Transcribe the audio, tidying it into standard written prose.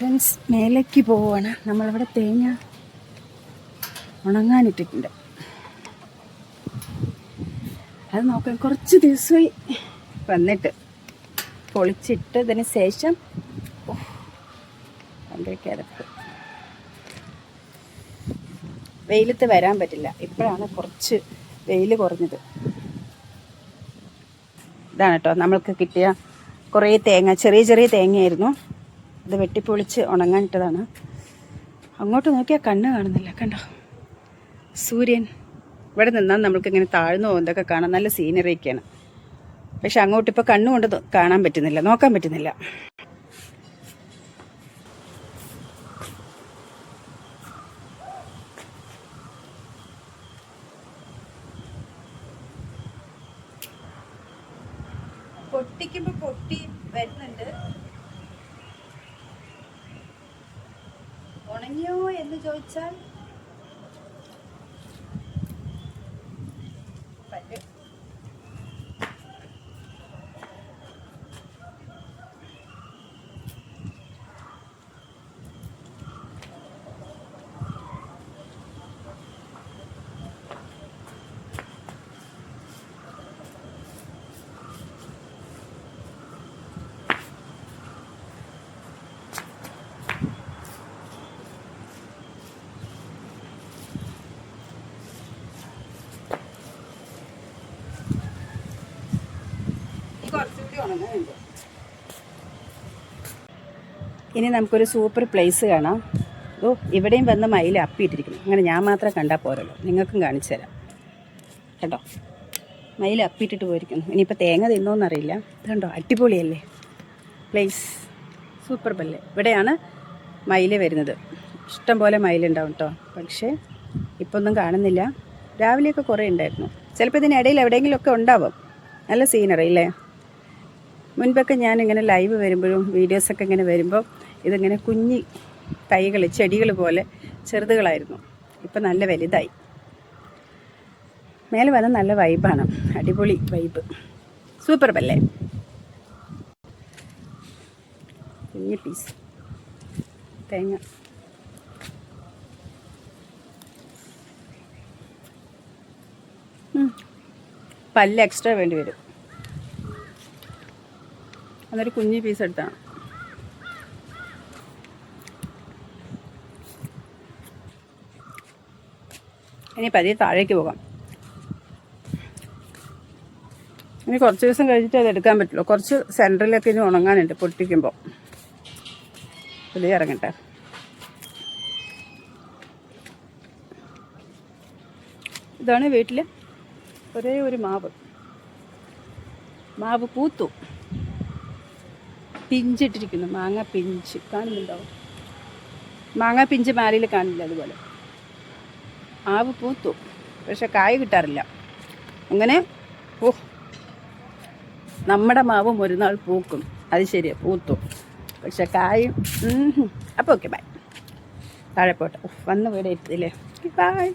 Friends, മേലേക്ക് പോവുകയാണ്. നമ്മളിവിടെ തേങ്ങ ഉണങ്ങാനിട്ടിട്ടുണ്ട്. അത് നോക്കാൻ കുറച്ച് ദിവസമായി വന്നിട്ട് പൊളിച്ചിട്ടതിന് ശേഷം ഭയങ്കര കിടപ്പ്. വെയിലത്ത് വരാൻ പറ്റില്ല. ഇപ്പോഴാണ് കുറച്ച് വെയിൽ കുറഞ്ഞത്. ഇതാണ് കേട്ടോ നമ്മൾക്ക് കിട്ടിയ കുറേ തേങ്ങ. ചെറിയ ചെറിയ തേങ്ങയായിരുന്നു. ഇത് വെട്ടിപ്പൊളിച്ച് ഉണങ്ങാനിട്ടതാണ്. അങ്ങോട്ട് നോക്കിയാൽ കണ്ണ് കാണുന്നില്ല. കണ്ടോ സൂര്യൻ. ഇവിടെ നിന്നാൽ നമ്മൾക്കിങ്ങനെ താഴ്ന്നു പോകുന്നതൊക്കെ കാണാൻ നല്ല സീനറിയൊക്കെയാണ്. പക്ഷെ അങ്ങോട്ടിപ്പോൾ കണ്ണുകൊണ്ട് കാണാൻ പറ്റുന്നില്ല, നോക്കാൻ പറ്റുന്നില്ല. പൊട്ടിക്കുമ്പോൾ പൊട്ടി വരുന്നുണ്ട്. ഉണങ്ങിയോ എന്ന് ചോദിച്ചാൽ പറ്റും. ഇനി നമുക്കൊരു സൂപ്പർ പ്ലേസ് കാണാം. ഓ, ഇവിടെയും വന്ന് മയിൽ അപ്പിയിട്ടിരിക്കുന്നു. അങ്ങനെ ഞാൻ മാത്രം കണ്ടാൽ പോരല്ലോ, നിങ്ങൾക്കും കാണിച്ചു തരാം. കേട്ടോ, മയിൽ അപ്പിയിട്ടിട്ട് പോയിരിക്കുന്നു. ഇനിയിപ്പോൾ തേങ്ങ തിന്നോന്നറിയില്ല. ഇതുണ്ടോ, അടിപൊളിയല്ലേ പ്ലേസ്, സൂപ്പർ ബല്ലേ. ഇവിടെയാണ് മയിൽ വരുന്നത്. ഇഷ്ടം പോലെ മയിലുണ്ടാവും കേട്ടോ. പക്ഷേ ഇപ്പോൾ ഒന്നും കാണുന്നില്ല. രാവിലെയൊക്കെ കുറേ ഉണ്ടായിരുന്നു. ചിലപ്പോൾ ഇതിനിടയിൽ എവിടെയെങ്കിലുമൊക്കെ ഉണ്ടാവും. നല്ല സീനറി അല്ലേ. മുൻപൊക്കെ ഞാനിങ്ങനെ ലൈവ് വരുമ്പോഴും വീഡിയോസൊക്കെ ഇങ്ങനെ വരുമ്പോൾ ഇതിങ്ങനെ കുഞ്ഞി തൈകൾ, ചെടികൾ പോലെ ചെറുതുകളായിരുന്നു. ഇപ്പം നല്ല വലുതായി. മേലെ വന്ന് നല്ല വൈബാണ്. അടിപൊളി വൈബ്, സൂപ്പർ ബല്ലേ. കുഞ്ഞി പീസ് തേങ്ങ. പല്ല് എക്സ്ട്രാ വേണ്ടി വരും. അതൊരു കുഞ്ഞി പീസ് എടുത്താണ്. ഇനി പതിയെ താഴേക്ക് പോകാം. ഇനി കുറച്ച് ദിവസം കഴിഞ്ഞിട്ട് അത് എടുക്കാൻ പറ്റുള്ളൂ. കുറച്ച് സെൻറ്ററിലൊക്കെ ഇനി ഉണങ്ങാനുണ്ട് പൊട്ടിക്കുമ്പോൾ. പുതിയ ഇറങ്ങട്ടെ. ഇതാണ് വീട്ടിൽ ഒരേ ഒരു മാവ് പൂത്തു, പിഞ്ചിട്ടിരിക്കുന്നു. മാങ്ങ പിഞ്ച് കാണുന്നുണ്ടാവും. മാങ്ങ പിഞ്ച് മാലയിൽ കാണില്ല. അതുപോലെ മാവ് പൂത്തു, പക്ഷെ കായ കിട്ടാറില്ല. അങ്ങനെ നമ്മുടെ മാവും ഒരു നാൾ പൂക്കും. അത് ശരിയാ, പൂത്തു, പക്ഷെ കായും. അപ്പോൾ ഓക്കെ, ബൈ. താഴെ പോട്ടെ. വന്ന് വീടെ എത്തില്ലേ. ബൈ.